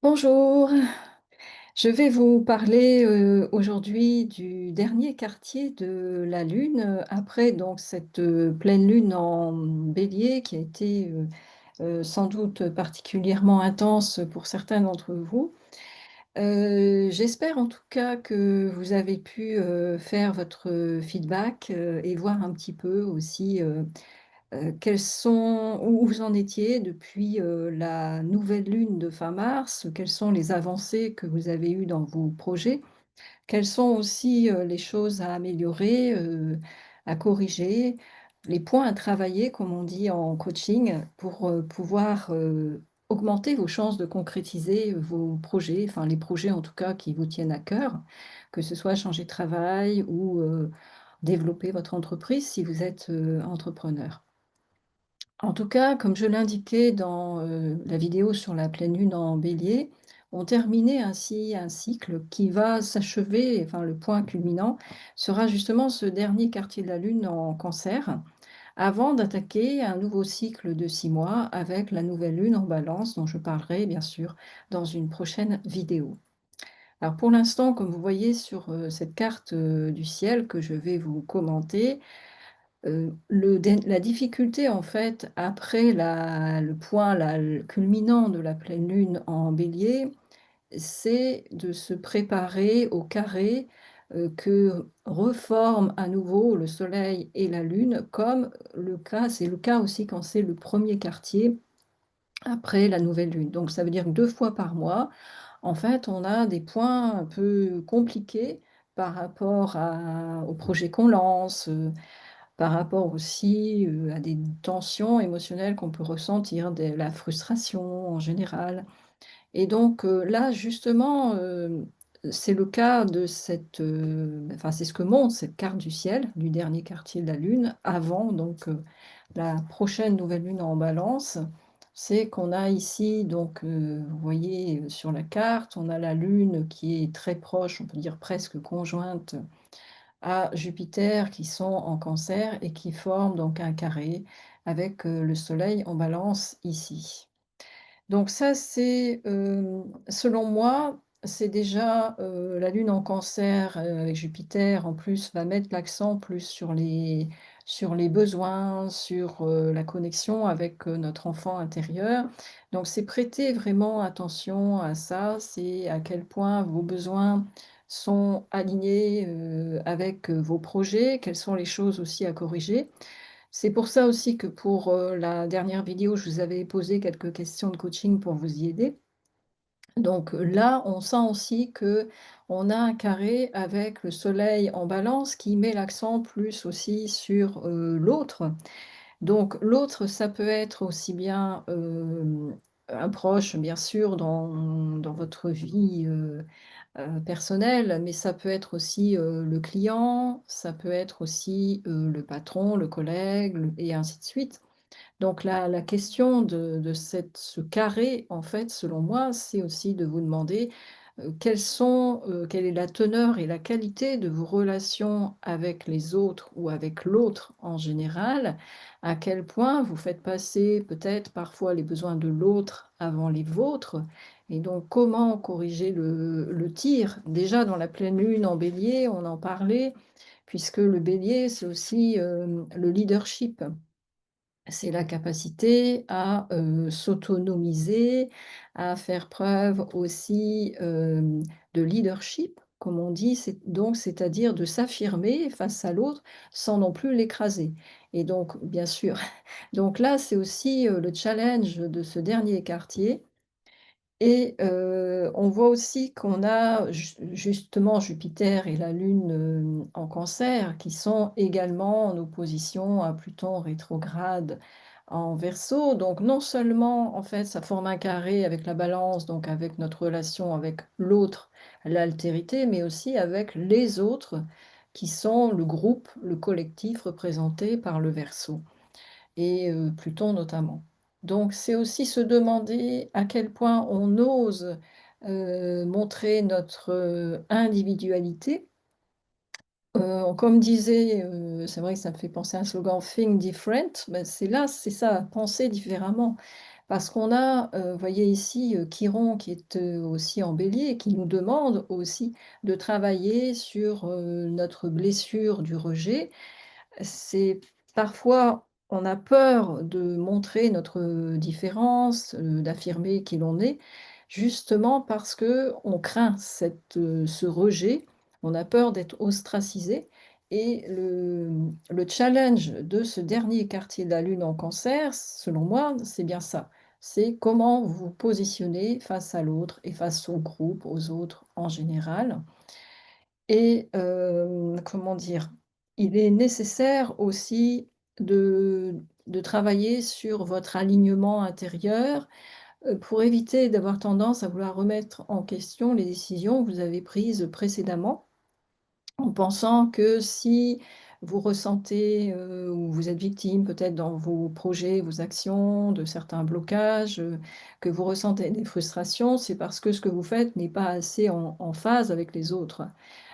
Bonjour, je vais vous parler aujourd'hui du dernier quartier de la Lune, après donc cette pleine Lune en Bélier qui a été sans doute particulièrement intense pour certains d'entre vous. J'espère en tout cas que vous avez pu faire votre feedback et voir un petit peu aussi quels sont où vous en étiez depuis, la nouvelle lune de fin mars? Quelles sont les avancées que vous avez eues dans vos projets? Quelles sont aussi, les choses à améliorer, à corriger, les points à travailler, comme on dit en coaching, pour, pouvoir, augmenter vos chances de concrétiser vos projets, enfin les projets en tout cas qui vous tiennent à cœur, que ce soit changer de travail ou, développer votre entreprise si vous êtes, entrepreneur. En tout cas, comme je l'indiquais dans, la vidéo sur la pleine lune en Bélier, on terminait ainsi un cycle qui va s'achever, enfin le point culminant sera justement ce dernier quartier de la lune en Cancer, avant d'attaquer un nouveau cycle de 6 mois avec la nouvelle lune en Balance dont je parlerai bien sûr dans une prochaine vidéo. Alors pour l'instant, comme vous voyez sur, cette carte, du ciel que je vais vous commenter, la difficulté en fait après le point le culminant de la pleine lune en Bélier, c'est de se préparer au carré, que reforment à nouveau le soleil et la lune comme c'est le cas aussi quand c'est le premier quartier après la nouvelle lune. Donc ça veut dire que 2 fois par mois, en fait, on a des points un peu compliqués par rapport au projet qu'on lance, par rapport aussi, à des tensions émotionnelles qu'on peut ressentir, de la frustration en général. Et donc, là justement, c'est le cas de enfin c'est ce que montre cette carte du ciel, du dernier quartier de la Lune, avant donc, la prochaine nouvelle lune en Balance. C'est qu'on a ici donc, vous voyez, sur la carte, on a la Lune qui est très proche, on peut dire presque conjointe à Jupiter qui sont en Cancer et qui forment donc un carré avec, le Soleil en Balance ici. Donc ça, c'est, selon moi, c'est déjà, la Lune en Cancer, avec Jupiter en plus va mettre l'accent plus sur les besoins, sur, la connexion avec, notre enfant intérieur. Donc c'est prêter vraiment attention à ça, c'est à quel point vos besoins sont alignés, avec, vos projets, quelles sont les choses aussi à corriger. C'est pour ça aussi que pour, la dernière vidéo, je vous avais posé quelques questions de coaching pour vous y aider. Donc, là, on sent aussi que on a un carré avec le soleil en Balance qui met l'accent plus aussi sur, l'autre. Donc l'autre, ça peut être aussi bien, un proche bien sûr dans votre vie, personnelle, mais ça peut être aussi, le client, ça peut être aussi, le patron, le collègue, et ainsi de suite. Donc la question de ce carré, en fait, selon moi, c'est aussi de vous demander, quelle est la teneur et la qualité de vos relations avec les autres ou avec l'autre en général? À quel point vous faites passer peut-être parfois les besoins de l'autre avant les vôtres? Et donc comment corriger le tir? Déjà dans la pleine lune en Bélier, on en parlait, puisque le Bélier, c'est aussi, le leadership. C'est la capacité à, s'autonomiser, à faire preuve aussi, de leadership, comme on dit, c'est-à-dire de s'affirmer face à l'autre sans non plus l'écraser. Et donc bien sûr, donc là, c'est aussi, le challenge de ce dernier quartier. Et on voit aussi qu'on a justement Jupiter et la Lune, en Cancer qui sont également en opposition à Pluton rétrograde en Verseau. Donc non seulement, en fait, ça forme un carré avec la Balance, donc avec notre relation avec l'autre, l'altérité, mais aussi avec les autres qui sont le groupe, le collectif représenté par le Verseau et Pluton notamment. Donc c'est aussi se demander à quel point on ose, montrer notre, individualité. Comme disait, c'est vrai que ça me fait penser à un slogan «Think different», bah, c'est ça, penser différemment. Parce qu'on a, vous voyez ici, Chiron qui est, aussi en Bélier et qui nous demande aussi de travailler sur, notre blessure du rejet. C'est parfois, on a peur de montrer notre différence, d'affirmer qui l'on est, justement parce que on craint ce rejet. On a peur d'être ostracisé et le challenge de ce dernier quartier de la Lune en Cancer, selon moi, c'est bien ça. C'est comment vous vous positionnez face à l'autre et face au groupe, aux autres en général. Et comment dire? Il est nécessaire aussi de travailler sur votre alignement intérieur, pour éviter d'avoir tendance à vouloir remettre en question les décisions que vous avez prises précédemment. En pensant que si vous ressentez, ou vous êtes victime peut-être dans vos projets, vos actions, de certains blocages, que vous ressentez des frustrations, c'est parce que ce que vous faites n'est pas assez en phase avec les autres.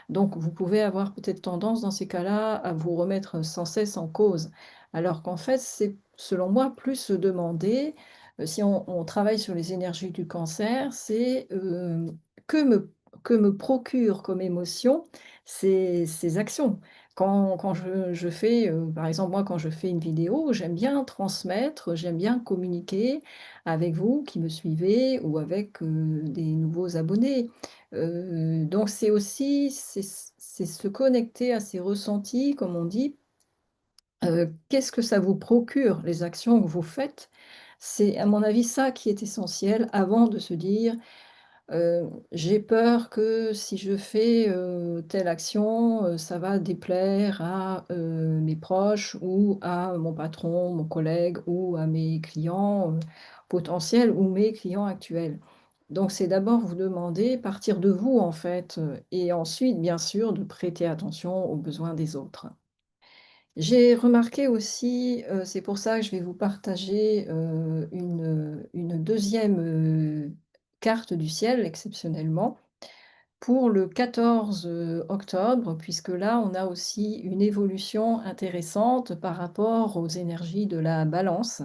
Donc vous pouvez avoir peut-être tendance dans ces cas-là à vous remettre sans cesse en cause. Alors qu'en fait, c'est selon moi plus se demander, si on travaille sur les énergies du cancer, c'est, que me que me procure comme émotion ces actions. Quand je fais, par exemple, moi, quand je fais une vidéo, j'aime bien transmettre, j'aime bien communiquer avec vous qui me suivez ou avec, des nouveaux abonnés. Donc c'est aussi c'est se connecter à ses ressentis, comme on dit. Qu'est-ce que ça vous procure, les actions que vous faites? C'est à mon avis ça qui est essentiel avant de se dire: J'ai peur que si je fais, telle action, ça va déplaire à, mes proches ou à mon patron, mon collègue ou à mes clients, potentiels ou mes clients actuels. Donc c'est d'abord vous demander, partir de vous en fait, et ensuite bien sûr de prêter attention aux besoins des autres. J'ai remarqué aussi, c'est pour ça que je vais vous partager, une 2e, carte du ciel exceptionnellement pour le 14, octobre, puisque là, on a aussi une évolution intéressante par rapport aux énergies de la Balance.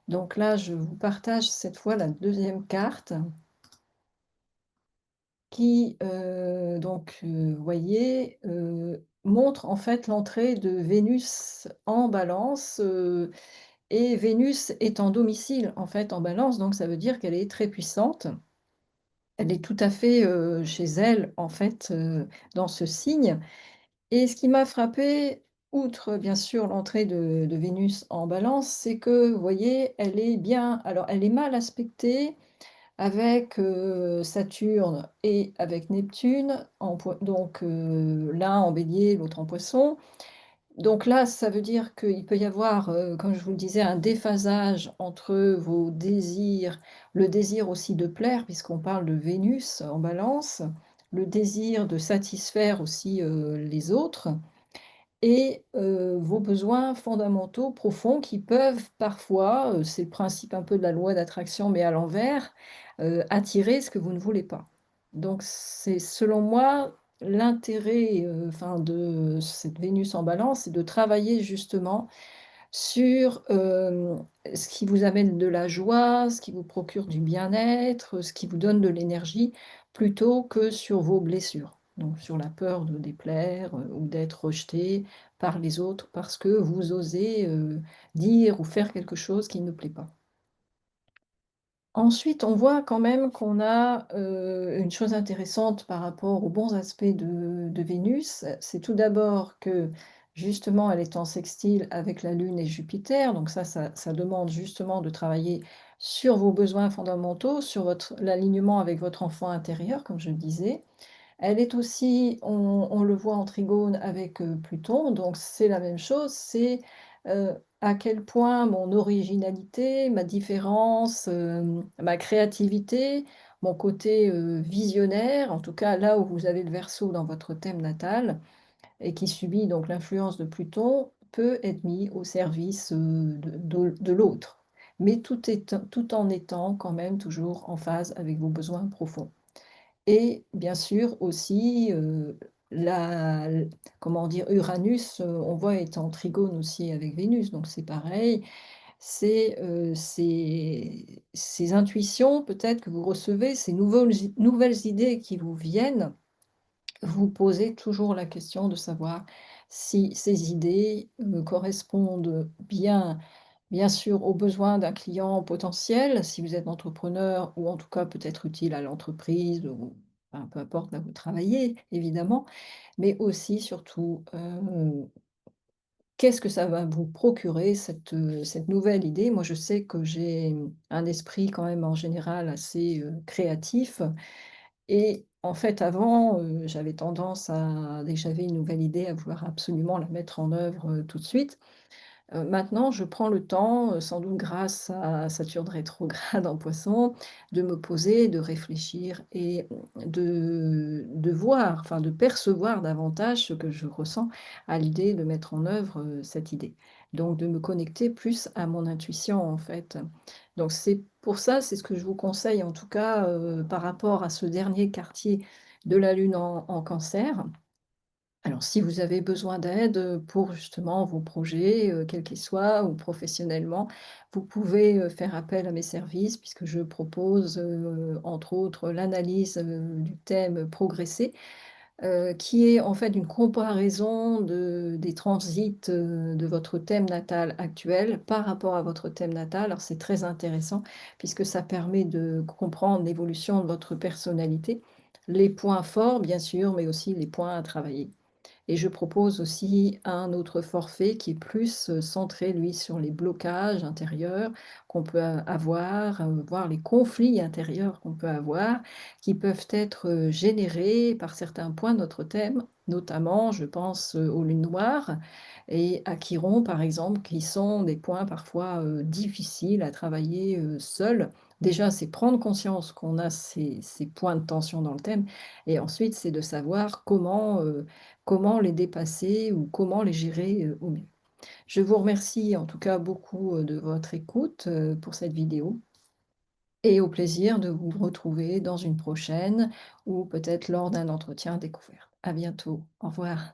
Donc là, je vous partage cette fois la 2e carte qui, vous voyez, montre en fait l'entrée de Vénus en Balance, et Vénus est en domicile en fait en Balance, donc ça veut dire qu'elle est très puissante. Elle est tout à fait, chez elle en fait, dans ce signe. Et ce qui m'a frappé, outre bien sûr l'entrée de Vénus en Balance, c'est que, vous voyez, elle est bien alors elle est mal aspectée avec, Saturne et avec Neptune en l'un en Bélier, l'autre en Poisson. Donc là, ça veut dire qu'il peut y avoir, comme je vous le disais, un déphasage entre vos désirs, le désir aussi de plaire puisqu'on parle de Vénus en Balance, le désir de satisfaire aussi, les autres et vos besoins fondamentaux profonds qui peuvent parfois, c'est le principe un peu de la loi d'attraction mais à l'envers, attirer ce que vous ne voulez pas. Donc c'est selon moi l'intérêt, enfin de cette Vénus en Balance, c'est de travailler justement sur, ce qui vous amène de la joie, ce qui vous procure du bien-être, ce qui vous donne de l'énergie, plutôt que sur vos blessures. Donc sur la peur de déplaire, ou d'être rejeté par les autres parce que vous osez, dire ou faire quelque chose qui ne plaît pas. Ensuite, on voit quand même qu'on a, une chose intéressante par rapport aux bons aspects de Vénus, c'est tout d'abord que, justement, elle est en sextile avec la Lune et Jupiter, donc ça demande justement de travailler sur vos besoins fondamentaux, sur votre l'alignement avec votre enfant intérieur, comme je le disais. Elle est aussi on le voit en trigone avec, Pluton, donc c'est la même chose, c'est, à quel point mon originalité, ma différence, ma créativité, mon côté, visionnaire, en tout cas là où vous avez le Verseau dans votre thème natal et qui subit donc l'influence de Pluton, peut être mis au service, de l'autre. Mais tout en étant quand même toujours en phase avec vos besoins profonds. Et bien sûr aussi, la l comment dire? Uranus, on voit est en trigone aussi avec Vénus, donc c'est pareil. c'est, ces intuitions peut-être que vous recevez, ces nouvelles idées qui vous viennent. Vous posez toujours la question de savoir si ces idées, correspondent bien sûr aux besoins d'un client potentiel, si vous êtes entrepreneur ou en tout cas peut-être utile à l'entreprise ou enfin peu importe là où vous travaillez évidemment, mais aussi surtout, qu'est-ce que ça va vous procurer cette nouvelle idée? Moi je sais que j'ai, un esprit quand même en général assez, créatif et en fait, avant, j'avais tendance à dès que j'avais une nouvelle idée, à vouloir absolument la mettre en œuvre, tout de suite. Maintenant, je prends le temps, sans doute grâce à Saturne rétrograde en Poisson, de me poser, de réfléchir et de voir, enfin de percevoir davantage ce que je ressens à l'idée de mettre en œuvre, cette idée. Donc de me connecter plus à mon intuition, en fait. Donc c'est pour ça, c'est ce que je vous conseille en tout cas, par rapport à ce dernier quartier de la Lune en Cancer. Alors, si vous avez besoin d'aide, pour justement vos projets, quels qu'ils soient ou professionnellement, vous pouvez, faire appel à mes services puisque je propose, entre autres, l'analyse, du thème progresser, qui est en fait une comparaison des transits, de votre thème natal actuel par rapport à votre thème natal. Alors c'est très intéressant puisque ça permet de comprendre l'évolution de votre personnalité, les points forts bien sûr, mais aussi les points à travailler. Et je propose aussi un autre forfait qui est plus, centré lui sur les blocages intérieurs qu'on peut avoir, voire les conflits intérieurs qu'on peut avoir, qui peuvent être, générés par certains points de notre thème. Notamment, je pense, aux lunes noires et à Chiron par exemple, qui sont des points parfois, difficiles à travailler, seuls. Déjà, c'est prendre conscience qu'on a ces points de tension dans le thème et ensuite c'est de savoir comment les dépasser ou comment les gérer, au mieux? Je vous remercie en tout cas beaucoup, de votre écoute, pour cette vidéo et au plaisir de vous retrouver dans une prochaine ou peut-être lors d'un entretien découverte. À bientôt. Au revoir.